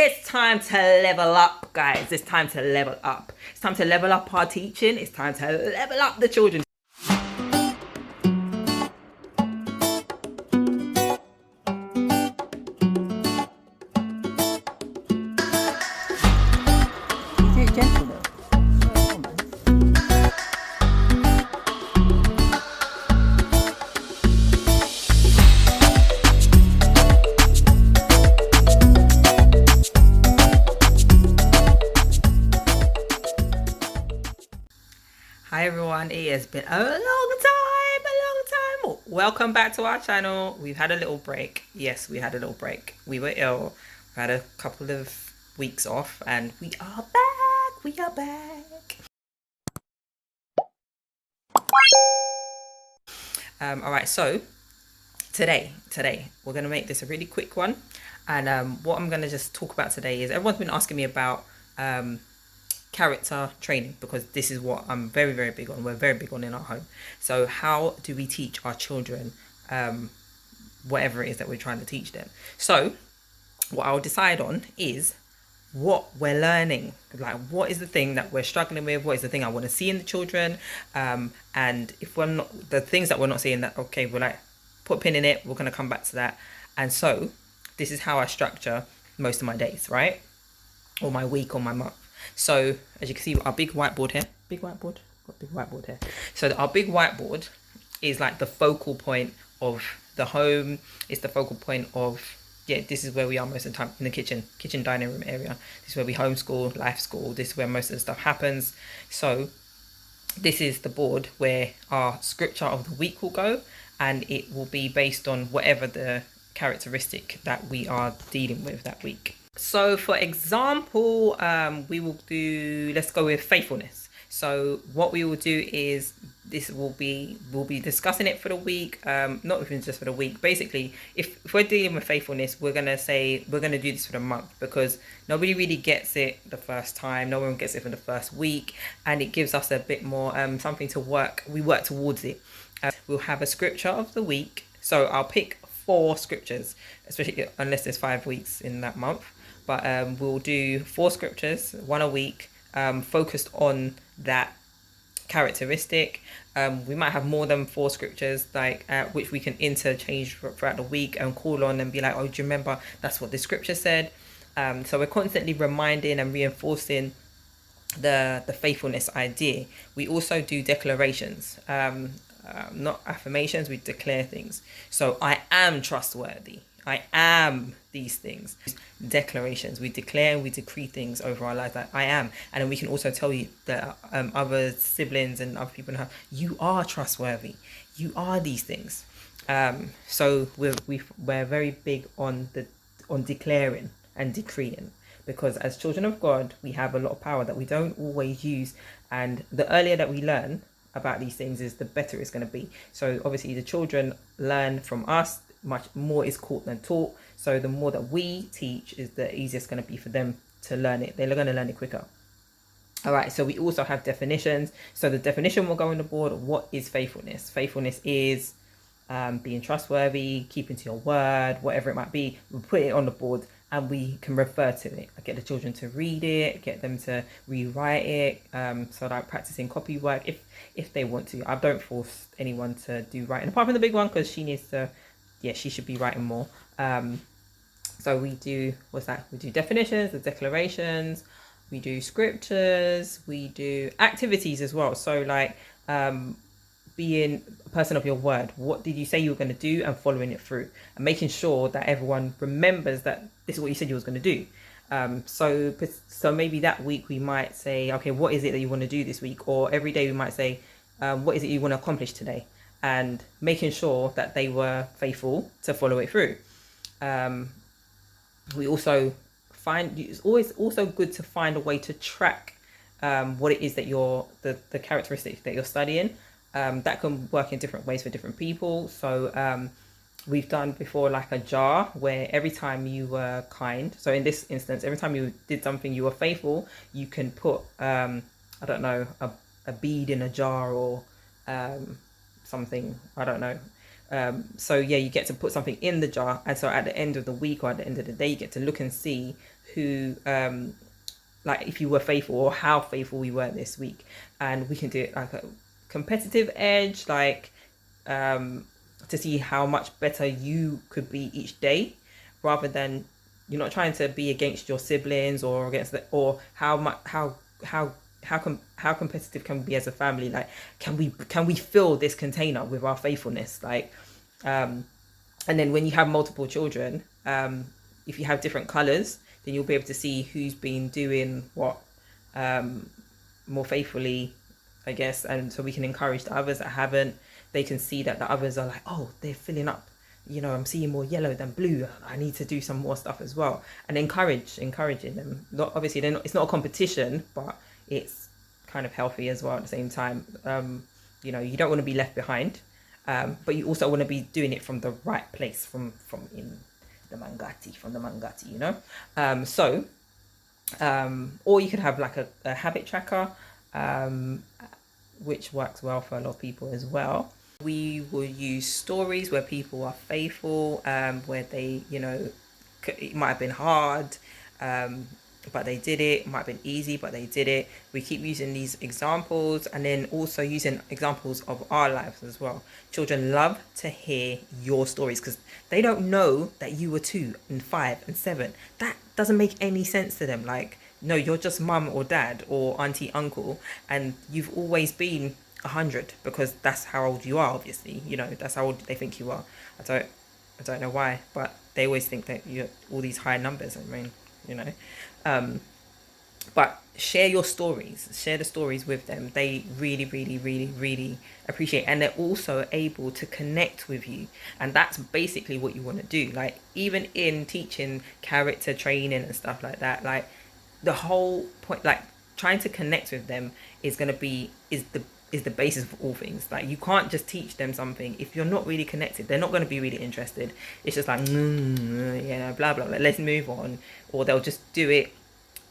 It's time to level up, guys. It's time to level up. It's time to level up our teaching. It's time to level up the children. Do it gentle though. Hi everyone, it has been a long time. Welcome back to our channel. We've had a little break. Yes, we had a little break. We were ill. We had a couple of weeks off and we are back. We are back. All right, so today we're going to make this a really quick one. And what I'm going to just talk about today is everyone's been asking me about character training, because this is what I'm very, very big on. We're very big on in our home. So how do we teach our children whatever it is that we're trying to teach them? So what I'll decide on is what we're learning, like what is the thing that we're struggling with, what is the thing I want to see in the children, and if we're not, the things that we're not seeing, that okay, we're like, put a pin in it, we're going to come back to that. And so this is how I structure most of my days, right, or my week or my month. So as you can see, our big whiteboard here, so our big whiteboard is like the focal point of the home. It's the focal point of, yeah, this is where we are most of the time, in the kitchen dining room area. This is where we homeschool, life school. This is where most of the stuff happens. So this is the board where our scripture of the week will go, and it will be based on whatever the characteristic that we are dealing with that week. So for example, we will do, let's go with faithfulness. So what we will do is, we'll be discussing it for the week, not even just for the week. Basically, if we're dealing with faithfulness, we're going to say we're going to do this for the month, because nobody really gets it the first time, no one gets it for the first week, and it gives us a bit more something to work towards it. We'll have a scripture of the week, so I'll pick 4 scriptures, especially unless there's 5 weeks in that month. But we'll do 4 scriptures, 1 a week, focused on that characteristic. We might have more than 4 scriptures, like which we can interchange throughout the week and call on and be like, oh, do you remember that's what the scripture said? So we're constantly reminding and reinforcing the faithfulness idea. We also do declarations, not affirmations. We declare things. So I am trustworthy. I am these things. Declarations. We declare and we decree things over our lives, that I am. And then we can also tell you that other siblings and other people know, you are trustworthy. You are these things. So we're very big on declaring and decreeing, because as children of God, we have a lot of power that we don't always use. And the earlier that we learn about these things, is the better it's going to be. So obviously the children learn from us. Much more is caught than taught. So the more that we teach, is the easiest going to be for them to learn it. They're going to learn it quicker. All right, so we also have definitions. So the definition will go on the board. What is faithfulness? Faithfulness is being trustworthy, keeping to your word, whatever it might be. We'll put it on the board and we can refer to it. I get the children to read it, get them to rewrite it. So like practicing copy work if they want to. I don't force anyone to do writing, apart from the big one, because she needs to, yeah, she should be writing more. So we do, we do definitions, the declarations, we do scriptures, we do activities as well. So like being a person of your word. What did you say you were going to do, and following it through, and making sure that everyone remembers that this is what you said you was going to do. So maybe that week we might say, okay, what is it that you want to do this week? Or every day we might say, what is it you want to accomplish today? And making sure that they were faithful to follow it through. We also find, it's always also good to find a way to track what it is that the characteristics that you're studying. That can work in different ways for different people. So we've done before like a jar, where every time you were kind, so in this instance, every time you did something you were faithful, you can put I don't know, a bead in a jar, or something, I don't know. So yeah, you get to put something in the jar, and so at the end of the week or at the end of the day, you get to look and see who like if you were faithful or how faithful we were this week. And we can do it like a competitive edge, like to see how much better you could be each day, rather than you're not trying to be against your siblings or against the, or how much how competitive can we be as a family. Like can we fill this container with our faithfulness, like and then when you have multiple children, if you have different colors, then you'll be able to see who's been doing what more faithfully, I guess. And so we can encourage the others that haven't. They can see that the others are like, oh, they're filling up. You know, I'm seeing more yellow than blue. I need to do some more stuff as well. And encouraging them. Not obviously, they're not. It's not a competition, but it's kind of healthy as well at the same time. You know, you don't want to be left behind, but you also want to be doing it from the right place, from in the mangati, you know. Or you could have like a habit tracker, which works well for a lot of people as well. We will use stories where people are faithful, where they, you know, it might have been hard, but they did it. It might have been easy, but they did it. We keep using these examples, and then also using examples of our lives as well. Children love to hear your stories because they don't know that you were 2 and 5 and 7. That doesn't make any sense to them. Like, no, you're just mum or dad or auntie, uncle, and you've always been 100 because that's how old you are. Obviously, you know, that's how old they think you are. I don't know why, but they always think that you're all these high numbers. I mean, you know, but share your stories, share the stories with them. They really, really, really, really appreciate it. And they're also able to connect with you, and that's basically what you want to do. Like, even in teaching character training and stuff like that, like the whole point, like trying to connect with them is the basis of all things. Like, you can't just teach them something if you're not really connected. They're not going to be really interested. It's just like, yeah, blah blah blah, let's move on. Or they'll just do it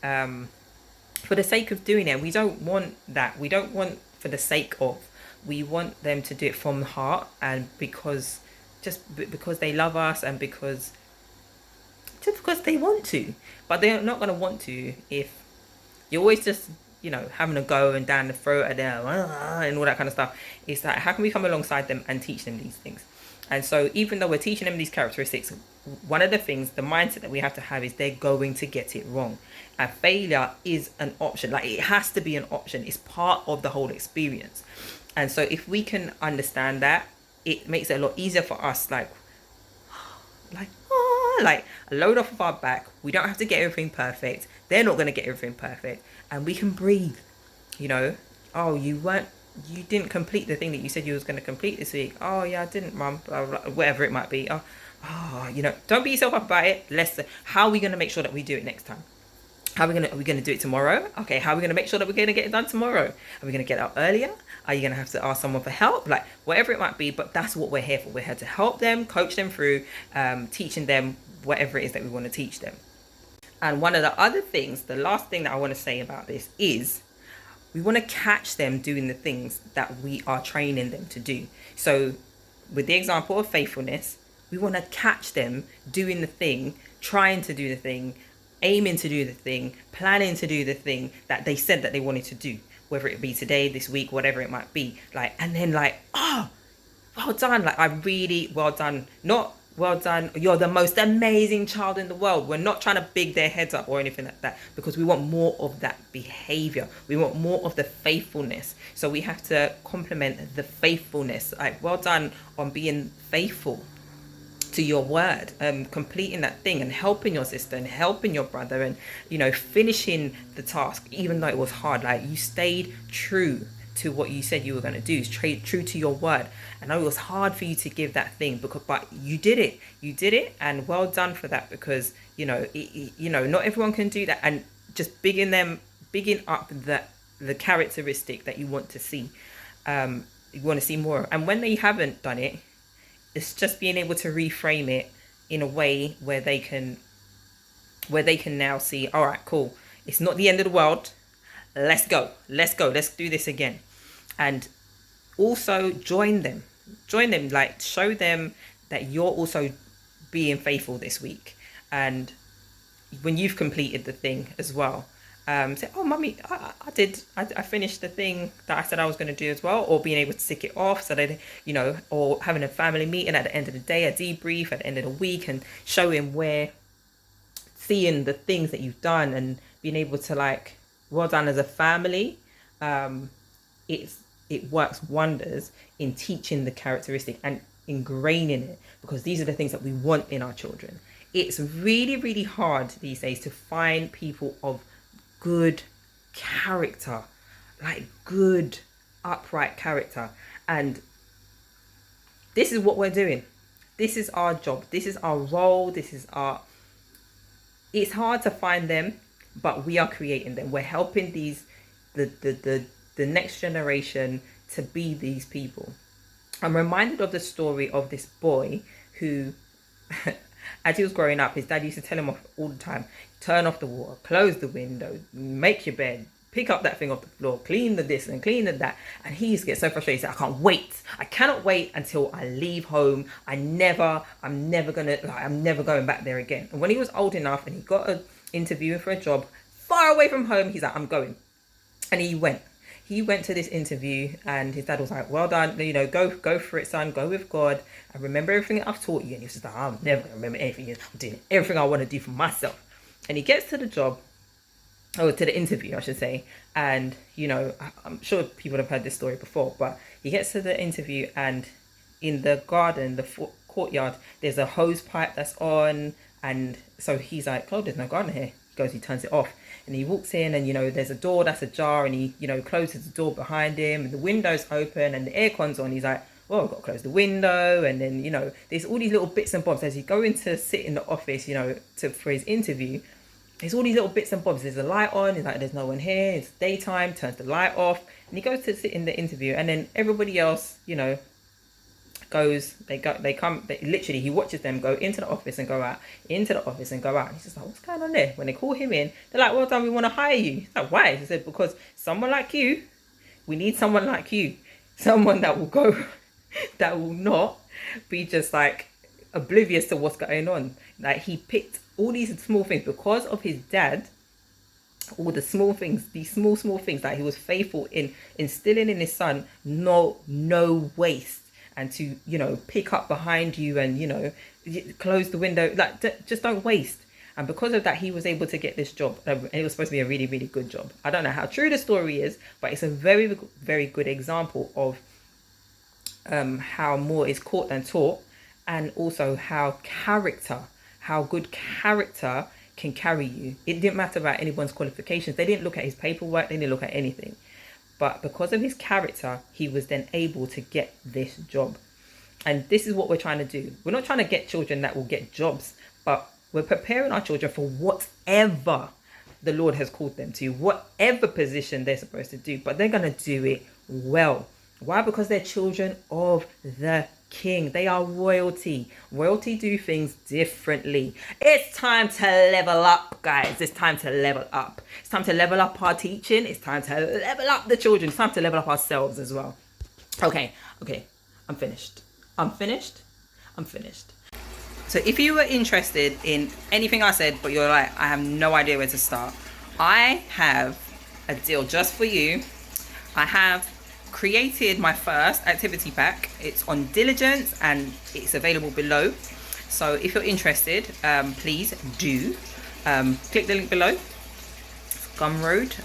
for the sake of doing it. We don't want that. We don't want for the sake of. We want them to do it from the heart, and because they love us, and because they want to. But they're not going to want to if you're always just, you know, having a go and down the throat at them and all that kind of stuff. It's like, how can we come alongside them and teach them these things? And so even though we're teaching them these characteristics, one of the things, the mindset that we have to have is they're going to get it wrong. And failure is an option. Like, it has to be an option. It's part of the whole experience. And so if we can understand that, it makes it a lot easier for us. Like a load off of our back. We don't have to get everything perfect. They're not going to get everything perfect. And we can breathe, you know. Oh, you didn't complete the thing that you said you was going to complete this week. Oh yeah, I didn't, mum. Whatever it might be. You know, don't beat yourself up about it. How are we going to make sure that we do it next time? Are we going to do it tomorrow? Okay, how are we going to make sure that we're going to get it done tomorrow? Are we going to get out earlier? Are you going to have to ask someone for help? Like, whatever it might be, but that's what we're here for. We're here to help them, coach them through, teaching them whatever it is that we want to teach them. And one of the other things, the last thing that I want to say about this is we want to catch them doing the things that we are training them to do. So with the example of faithfulness, we want to catch them doing the thing, trying to do the thing, aiming to do the thing, planning to do the thing that they said that they wanted to do, whether it be today, this week, whatever it might be. Like, and then like, oh, well done. Like, well done. Not well done, you're the most amazing child in the world. We're not trying to big their heads up or anything like that, because we want more of that behavior. We want more of the faithfulness. So we have to compliment the faithfulness. Like, well done on being faithful to your word, completing that thing and helping your sister and helping your brother, and, you know, finishing the task even though it was hard. Like, you stayed true to what you said you were going to do, true to your word. I know it was hard for you to give that thing, but you did it, and well done for that, because you know, not everyone can do that. And just bigging up the characteristic that you want to see, you want to see more. And when they haven't done it, it's just being able to reframe it in a way where they can now see, all right, cool, it's not the end of the world, let's go, let's do this again. And also join them, like, show them that you're also being faithful this week. And when you've completed the thing as well, say, oh mummy, I finished the thing that I said I was going to do as well, or being able to tick it off, so that, you know, or having a family meeting at the end of the day, a debrief at the end of the week, and showing where, seeing the things that you've done and being able to, like, well done as a family. It works wonders in teaching the characteristic and ingraining it, because these are the things that we want in our children. It's really, really hard these days to find people of good character, like good, upright character. And this is what we're doing. This is our job. This is our role. It's hard to find them, but we are creating them. We're helping the next generation to be these people. I'm reminded of the story of this boy who, as he was growing up, his dad used to tell him off all the time: turn off the water, close the window, make your bed, pick up that thing off the floor, clean the this and clean the that. And he used to get so frustrated. He said, I cannot wait until I leave home. I'm never going back there again. And when he was old enough and he got an interview for a job far away from home, he's like, I'm going. And he went to this interview, and his dad was like, well done, you know, go for it, son, go with God, and remember everything that I've taught you. And he was just like, I'm never gonna remember anything. I'm doing everything I want to do for myself. And he gets to the job, or to the interview, I should say. And, you know, I'm sure people have heard this story before, but he gets to the interview, and in the garden, the courtyard, there's a hose pipe that's on. And so he's like, oh, there's no garden here. He turns it off, and he walks in, and, you know, there's a door that's ajar, and he, you know, closes the door behind him, and the window's open, and the aircon's on. He's like, well, I've got to close the window. And then, you know, there's all these little bits and bobs as he's going to sit in the office, you know, for his interview. There's all these little bits and bobs. There's a light on. He's like, there's no one here. It's daytime. Turns the light off, and he goes to sit in the interview. And then everybody else, you know, literally, he watches them go into the office and go out, into the office and go out. And he's just like, what's going on there? When they call him in, they're like, well done, we want to hire you. He's like, why? He said, because someone like you, we need someone like you, someone that will go, that will not be just like oblivious to what's going on. Like, he picked all these small things because of his dad. All the small things, these small things that he was faithful in instilling in his son. No waste. And to, you know, pick up behind you, and, you know, close the window, like, just don't waste. And because of that, he was able to get this job. And it was supposed to be a really, really good job. I don't know how true the story is, but it's a very, very good example of how more is caught than taught, and also how good character can carry you. It didn't matter about anyone's qualifications. They didn't look at his paperwork. They didn't look at anything. But because of his character, he was then able to get this job. And this is what we're trying to do. We're not trying to get children that will get jobs, but we're preparing our children for whatever the Lord has called them to, whatever position they're supposed to do. But they're going to do it well. Why? Because they're children of the King. They are royalty. Royalty do things differently. It's time to level up, guys. It's time to level up. It's time to level up our teaching. It's time to level up the children. It's time to level up ourselves as well. Okay. I'm finished. So if you were interested in anything I said, but you're like, I have no idea where to start, I have a deal just for you. I have created my first activity pack. It's on diligence, and it's available below. So if you're interested, please do click the link below, Gumroad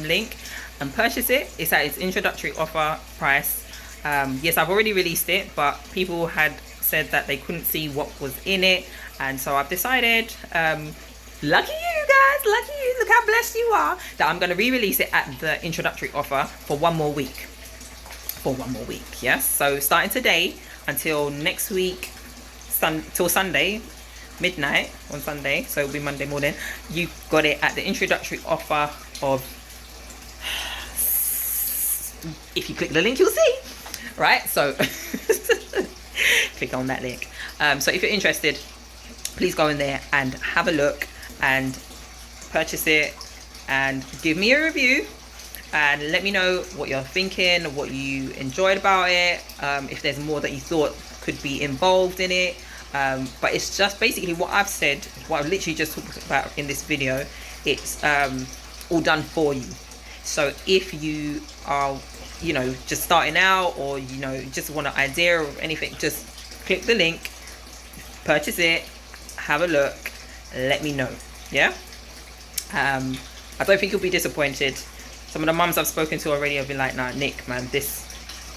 link, and purchase it. It's at its introductory offer price. Yes, I've already released it, but people had said that they couldn't see what was in it, and so I've decided, lucky you guys, lucky you, look how blessed you are, that I'm going to re-release it at the introductory offer for one more week. Yes, so starting today until next week, till Sunday midnight on Sunday, so it'll be Monday morning, you got it at the introductory offer of, if you click the link you'll see, right? So click on that link. So if you're interested, please go in there and have a look and purchase it, and give me a review, and let me know what you're thinking, what you enjoyed about it, if there's more that you thought could be involved in it, But it's just basically what I've said, what I've literally just talked about in this video. It's all done for you. So if you are, you know, just starting out, or, you know, just want an idea of anything, just click the link, purchase it, have a look, let me know. Yeah. I don't think you'll be disappointed. Some of the mums I've spoken to already have been like, nah, Nick, man, this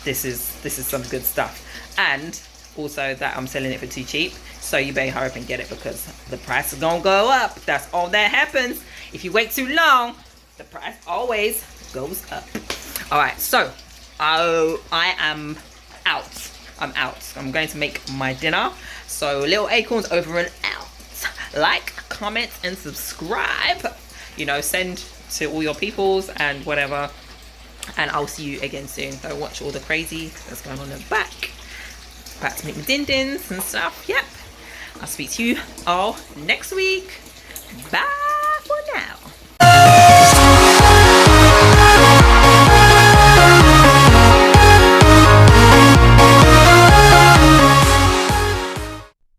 is some good stuff. And also that I'm selling it for too cheap, so you better hurry up and get it, because the price is gonna go up. That's all that happens. If you wait too long, the price always goes up. All right, so I am out. I'm out. I'm going to make my dinner. So Little Acorns over and out. Like, comment, and subscribe. You know, send to all your peoples and whatever. And I'll see you again soon. Go watch all the crazy that's going on in the back. Back to make my din-dins and stuff. Yep. I'll speak to you all next week. Bye.